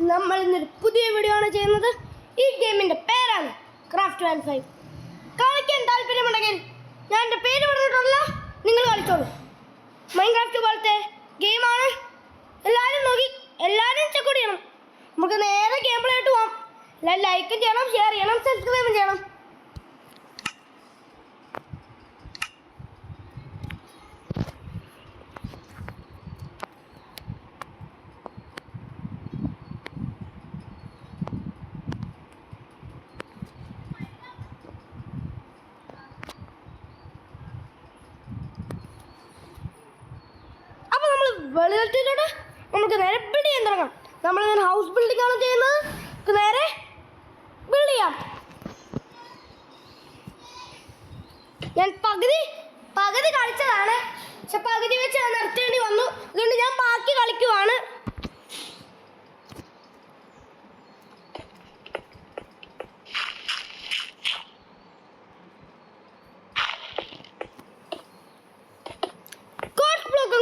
നമ്മൾ ഇന്നൊരു പുതിയ വീഡിയോ ആണ് ചെയ്യുന്നത്. ഈ ഗെയിമിന്റെ പേരാണ് ക്രാഫ്റ്റ് 5. കളിക്കാൻ താല്പര്യമുണ്ടെങ്കിൽ ഞാൻ എൻ്റെ പേര് പറഞ്ഞിട്ടുള്ള നിങ്ങൾ കളിച്ചോളൂ. മൈൻക്രാഫ്റ്റ് പോലത്തെ ഗെയിമാണ്. എല്ലാവരും നോക്കി എല്ലാവരും ചെക്ക് ചെയ്യണം. നമുക്ക് നേരെ ഗെയിം പ്ലേ ആയിട്ട് പോകാം. എല്ലാവരും ലൈക്കും ചെയ്യണം, ഷെയർ ചെയ്യണം, സബ്സ്ക്രൈബും ചെയ്യണം. വെളിയിലോട്ട് നമുക്ക് നേരെ ബിൽഡ് ചെയ്യാൻ തുടങ്ങാം. നമ്മളിങ്ങനെ ഹൗസ് ബിൽഡിംഗ് ആണ് ചെയ്യുന്നത്. നമുക്ക് നേരെ ബിൽഡ് ചെയ്യാം. ഞാൻ പകുതി കളിച്ചതാണ്, പക്ഷെ പകുതി വെച്ച് നിർത്തേണ്ടി വന്നു. അതുകൊണ്ട് ഞാൻ ബാക്കി കളിക്കുവാണ്.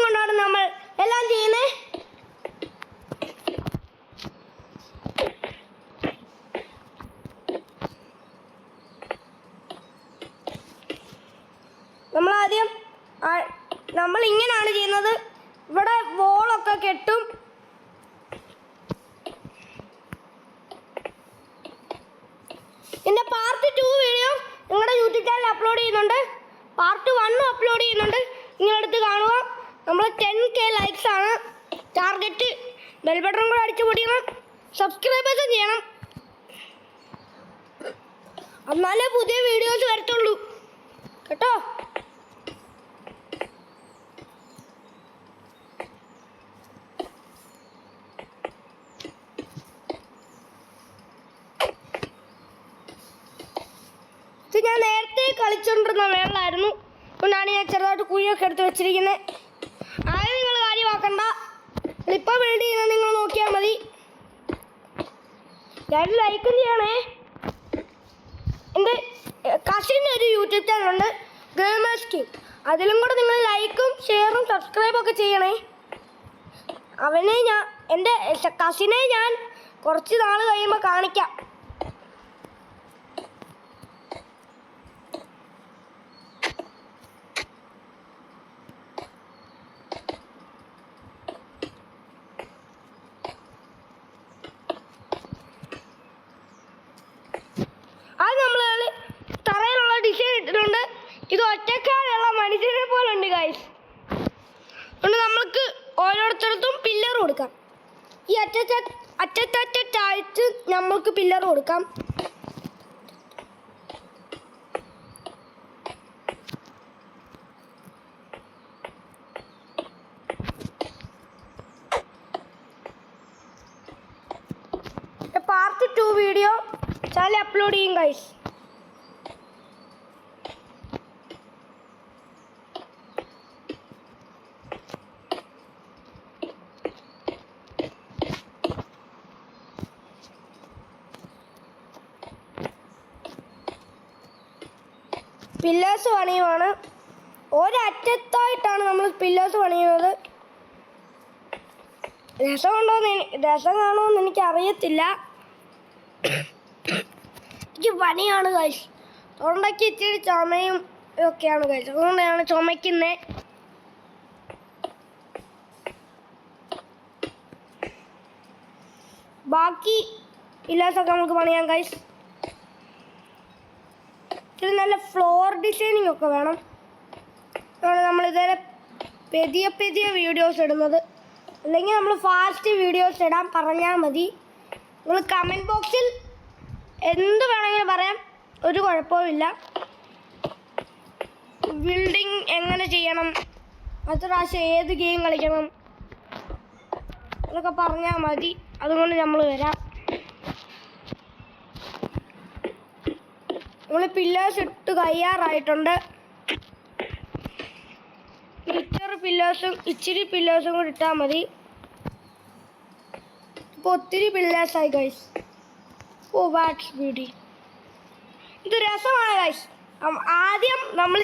കൊണ്ടാണ് നമ്മൾ എല്ലാം ചെയ്യുന്നത്. നമ്മൾ ഇങ്ങനെയാണ് ചെയ്യുന്നത്. ഇവിടെ വോളൊക്കെ കെട്ടും. എൻ്റെ പാർട്ട് 2 വീഡിയോ നിങ്ങളുടെ യൂട്യൂബ് ചാനൽ അപ്ലോഡ് ചെയ്യുന്നുണ്ട്. പാർട്ട് 1 അപ്ലോഡ് ചെയ്യുന്നുണ്ട്. നിങ്ങളെടുത്ത് കാണുക. നമ്മൾ 10K ലൈക്സ് ആണ് ടാർഗറ്റ്. ബെൽ ബട്ടൺ കൂടെ അടിച്ചു പൊടിക്കണം. സബ്സ്ക്രൈബേഴ്സും ചെയ്യണം. എന്നാലേ പുതിയ വീഡിയോസ് വരത്തുള്ളൂ കേട്ടോ. ഇത് ഞാൻ നേരത്തെ കളിച്ചുകൊണ്ടിരുന്ന വെള്ളമായിരുന്നു. അതുകൊണ്ടാണ് ഞാൻ ചെറുതായിട്ട് കുഴിയൊക്കെ എടുത്ത് വെച്ചിരിക്കുന്നത്. ആദ്യം നിങ്ങൾ കാര്യമാക്കണ്ട. ഇപ്പോൾ ബിൽഡ് ചെയ്യുന്നത് നിങ്ങൾ നോക്കിയാൽ മതി. ഞാൻ ലൈക്കും ചെയ്യണേ. എൻ്റെ കസിൻ്റെ ഒരു യൂട്യൂബ് ചാനലുണ്ട്, ഗെയിമേഴ്സ് കിങ്. അതിലും കൂടെ നിങ്ങൾ ലൈക്കും ഷെയറും സബ്സ്ക്രൈബും ഒക്കെ ചെയ്യണേ. എൻ്റെ കസിനെ ഞാൻ കുറച്ച് നാൾ കഴിയുമ്പോൾ കാണിക്കാം. ഇത് ഒറ്റക്കാലുള്ള മനുഷ്യനെ പോലെ ഉണ്ട് ഗൈസ്. അതുകൊണ്ട് നമ്മൾക്ക് ഓരോരുത്തർക്കും പില്ലർ കൊടുക്കാം. ഈ അറ്റത്തായിട്ട് നമ്മൾക്ക് പില്ലർ കൊടുക്കാം. പാർട്ട് 2 വീഡിയോ ചാനൽ അപ്ലോഡ് ചെയ്യും ഗൈസ്. പില്ലേഴ്സ് പണിയുവാണ്. ഒരറ്റത്തായിട്ടാണ് നമ്മൾ പില്ലേഴ്സ് പണിയുന്നത്. രസം കാണുമെന്ന് എനിക്കറിയത്തില്ല. എനിക്ക് പണിയാണ് ഗൈസ്. തൊണ്ടയ്ക്ക് ഇച്ചിരി ചുമയും ഒക്കെയാണ് ഗൈസ്. അതുകൊണ്ടാണ് ചുമയ്ക്കുന്നത്. ബാക്കി പില്ലേഴ്സൊക്കെ നമുക്ക് പണിയാം ഗൈസ്. ഇതിൽ നല്ല ഫ്ലോർ ഡിസൈനിങ് ഒക്കെ വേണം. അതുകൊണ്ട് നമ്മളിതുവരെ പെതിയ വീഡിയോസ് ഇടുന്നത്. അല്ലെങ്കിൽ നമ്മൾ ഫാസ്റ്റ് വീഡിയോസ് ഇടാൻ പറഞ്ഞാൽ മതി. നിങ്ങൾ കമൻറ്റ് ബോക്സിൽ എന്ത് വേണമെങ്കിലും പറയാം, ഒരു കുഴപ്പമില്ല. ബിൽഡിങ് എങ്ങനെ ചെയ്യണം, അടുത്ത പ്രാവശ്യം ഏത് ഗെയിം കളിക്കണം അതൊക്കെ പറഞ്ഞാൽ മതി. അതുകൊണ്ട് നമ്മൾ വരാം. നമ്മൾ പില്ലേഴ്സ് ഇട്ട് കയ്യാറായിട്ടുണ്ട്. ഇച്ചിരി പില്ലേഴ്സും കൂടി ഇട്ടാൽ മതി. ഇപ്പോൾ ഒത്തിരി പില്ലേഴ്സായി ഗൈസ്. ഓ വാട്ട്സ് ബ്യൂട്ടി. ഇത് രസമാണ് ഗൈസ്. ആദ്യം നമ്മൾ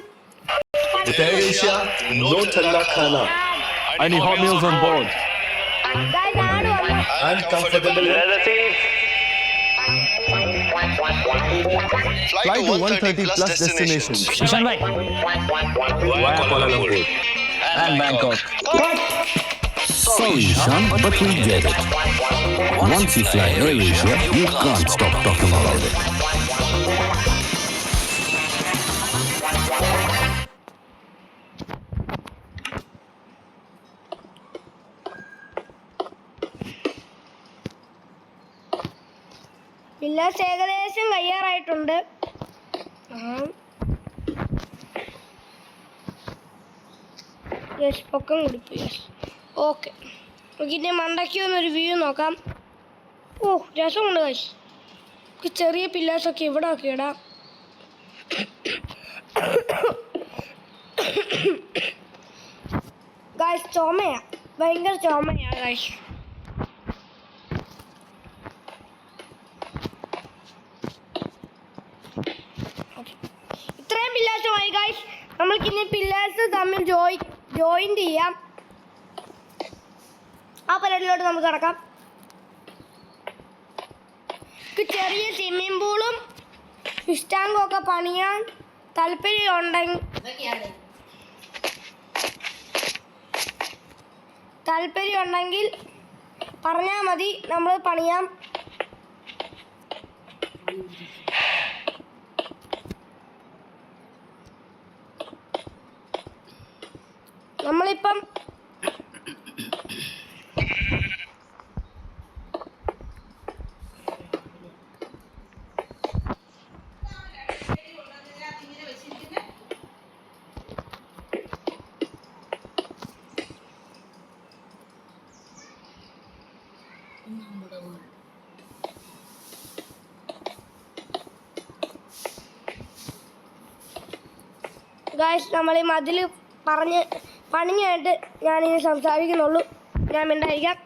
Any hot meals on board? guys, and comfortable. Leather seats. Fly to 130 plus destinations Ishan bhai. via Kuala Lumpur And Bangkok. Sorry, Ishan, but we get it. Once you fly AirAsia, you can't stop talking about it. Pillars ഏകദേശം കഴിയാറായിട്ടുണ്ട്. Yes, പൊക്കം കൊടുക്കും. Yes, okay. നമുക്കിൻ്റെ മണ്ടയ്ക്ക് വന്നൊരു view നോക്കാം. ഓ, രസമുണ്ട് guys. ചെറിയ പില്ലേഴ്സൊക്കെ ഇവിടെ ഒക്കെ ഇടാം. ഗൈസ്, ചുമയാ, ഭയങ്കര ചുമയാ ഗൈസ്. ഇത്രയും പില്ലേഴ്സുമായി ഗൈസ്. നമ്മൾക്കിനി പില്ലേഴ്സ് തമ്മിൽ ജോയിൻ്റ് ചെയ്യാം. ആ പരിപാടിയിലോട്ട് നമുക്ക് കിടക്കാം. ചെറിയ സ്വിമ്മിംഗ് പൂളും ഫിഷ് ടാങ്കും ഒക്കെ പണിയാൻ താല്പര്യമുണ്ടെങ്കിൽ പറഞ്ഞാൽ മതി, നമ്മൾ പണിയാം. നമ്മളിപ്പം ഗായ്സ്, നമ്മൾ ഈ മതിൽ പണിഞ്ഞായിട്ട് ഞാനിനി സംസാരിക്കുന്നുള്ളൂ. ഞാൻ മിണ്ടായിരിക്കാം.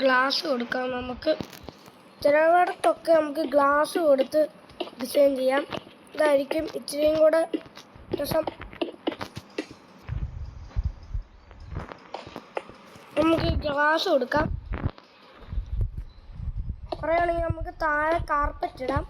ഗ്ലാസ് കൊടുക്കാം. നമുക്ക് ചിലയിടത്തൊക്കെ നമുക്ക് ഗ്ലാസ് കൊടുത്ത് ഡിസൈൻ ചെയ്യാം. ഇതായിരിക്കും ഇച്ചിരിയും കൂടെ രസം. നമുക്ക് ഗ്ലാസ് കൊടുക്കാം. പറയുകയാണെങ്കിൽ നമുക്ക് താഴെ കാർപ്പറ്റ് ഇടാം.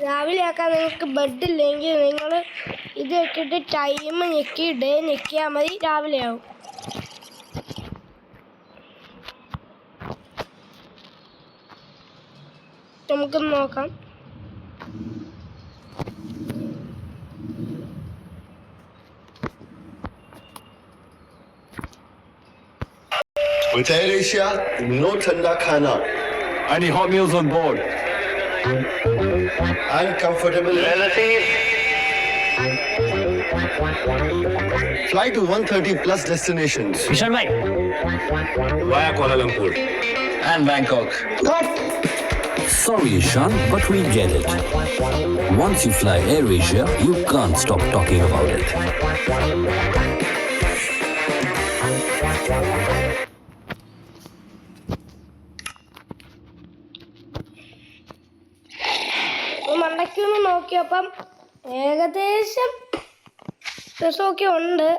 രാവിലെ ആക്കാൻ നിങ്ങൾക്ക് ബെഡ് ഇല്ലെങ്കിൽ നിങ്ങൾ ഇത് വെച്ചിട്ട് ടൈം ഞെക്കി ഡേ ഞെക്കിയാൽ മതി, രാവിലെ ആവും. നമുക്കൊന്ന് നോക്കാം. With Air Asia, no Thanda Khana. Any hot meals on board? Uncomfortable. Fly to 130 plus destinations. Ishan bhai. Via Kuala Lumpur. And Bangkok. Sorry, Ishan, but we get it. Once you fly AirAsia, you can't stop talking about it. മണ്ടയ്ക്കൊന്ന് നോക്കിയപ്പം ഏകദേശം രസമൊക്കെ ഉണ്ട്.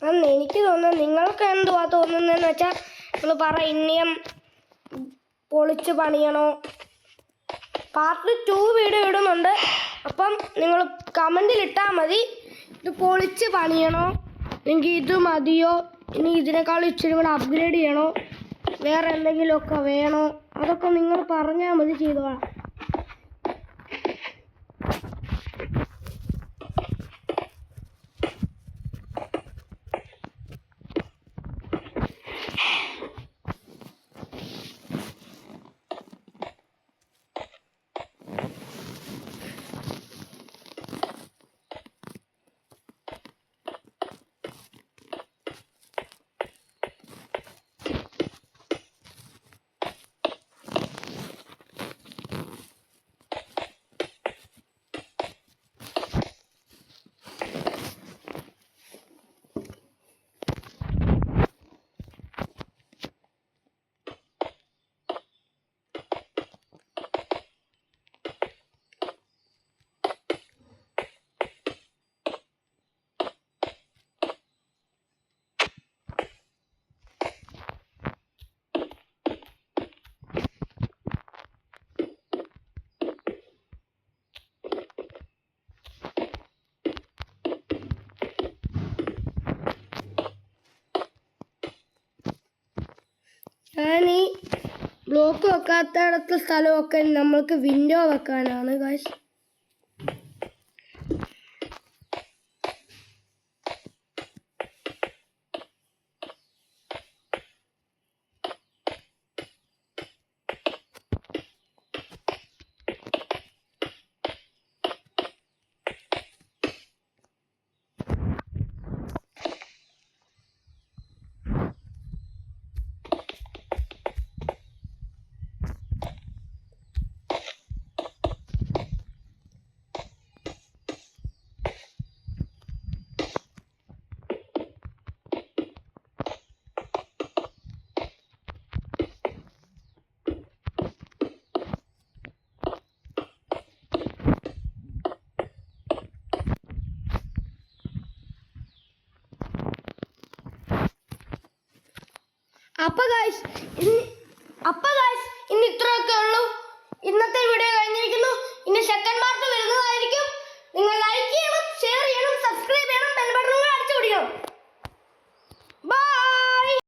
അന്ന് എനിക്ക് തോന്നുന്നത് നിങ്ങൾക്ക് എന്തുവാ തോന്നുന്നതെന്ന് വെച്ചാൽ നിങ്ങൾ പറ. ഇനിയും പൊളിച്ച് പണിയണോ? പാർട്ട് 2 വീഡിയോ ഇടുന്നുണ്ട്. അപ്പം നിങ്ങൾ കമൻറ്റിലിട്ടാൽ മതി ഇത് പൊളിച്ച് പണിയണോ, അല്ലെങ്കിൽ ഇത് മതിയോ, ഇനി ഇതിനേക്കാളും ഇച്ചിരി കൂടെ അപ്ഗ്രേഡ് ചെയ്യണോ, വേറെ എന്തെങ്കിലുമൊക്കെ വേണോ, അതൊക്കെ നിങ്ങൾ പറഞ്ഞാൽ മതി, ചെയ്തോളാം. ഞാൻ ഈ ബ്ലോക്ക് വെക്കാത്തടത്ത സ്ഥലമൊക്കെ നമ്മൾക്ക് വിൻഡോ വെക്കാനാണ് ഗൈസ്. അപ്പോൾ ഗൈസ് ഇന്ന് ഇത്രയൊക്കെ ഉള്ളൂ. ഇന്നത്തെ വീഡിയോ കഴിഞ്ഞിരിക്കുന്നു. ഇനി സെക്കൻഡ് പാർട്ട് വരുന്നതായിരിക്കും. നിങ്ങൾ ലൈക്ക്